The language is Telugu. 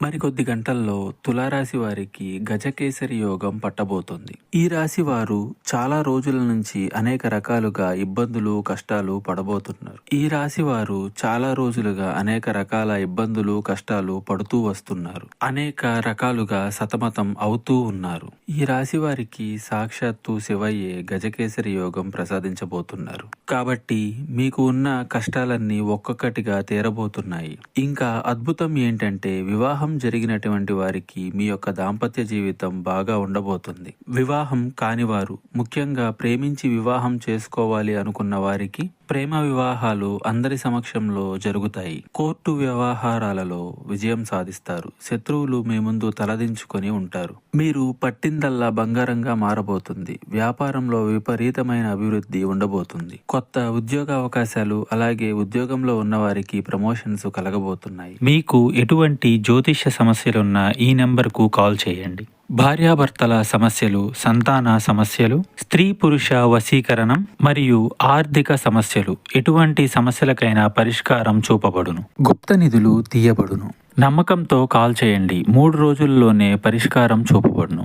మరికొద్ది గంటల్లో తులారాశి వారికి గజకేసరి యోగం పట్టబోతోంది. ఈ రాశి వారు చాలా రోజుల నుంచి అనేక రకాలుగా ఇబ్బందులు, కష్టాలు పడబోతున్నారు. ఈ రాశి వారు చాలా రోజులుగా అనేక రకాల ఇబ్బందులు, కష్టాలు పడుతూ వస్తున్నారు. అనేక రకాలుగా సతమతం అవుతూ ఉన్నారు. ఈ రాశి వారికి సాక్షాత్తు శివయ్యే గజకేసరి యోగం ప్రసాదించబోతున్నారు. కాబట్టి మీకు ఉన్న కష్టాలన్నీ ఒక్కొక్కటిగా తీరబోతున్నాయి. ఇంకా అద్భుతం ఏంటంటే వివాహం జరిగినటువంటి వారికి మీ యొక్క దాంపత్య జీవితం బాగా ఉండబోతుంది. వివాహం కానివారు, ముఖ్యంగా ప్రేమించి వివాహం చేసుకోవాలి అనుకున్న వారికి ప్రేమ వివాహాలు అందరి సమక్షంలో జరుగుతాయి. కోర్టు వ్యవహారాలలో విజయం సాధిస్తారు. శత్రువులు మీ ముందు తలదించుకొని ఉంటారు. మీరు పట్టిందల్లా బంగారంగా మారబోతుంది. వ్యాపారంలో విపరీతమైన అభివృద్ధి ఉండబోతుంది. కొత్త ఉద్యోగ అవకాశాలు, అలాగే ఉద్యోగంలో ఉన్న వారికి ప్రమోషన్స్ కలగబోతున్నాయి. మీకు ఎటువంటి జ్యోతిష్య సమస్యలున్నా ఈ నెంబర్కు కాల్ చేయండి. భార్యాభర్తల సమస్యలు, సంతాన సమస్యలు, స్త్రీ పురుష వశీకరణం మరియు ఆర్థిక సమస్యలు, ఎటువంటి సమస్యలకైనా పరిష్కారం చూపబడును. గుప్త నిధులు తీయబడును. నమ్మకంతో కాల్ చేయండి. 3 రోజుల్లోనే పరిష్కారం చూపబడును.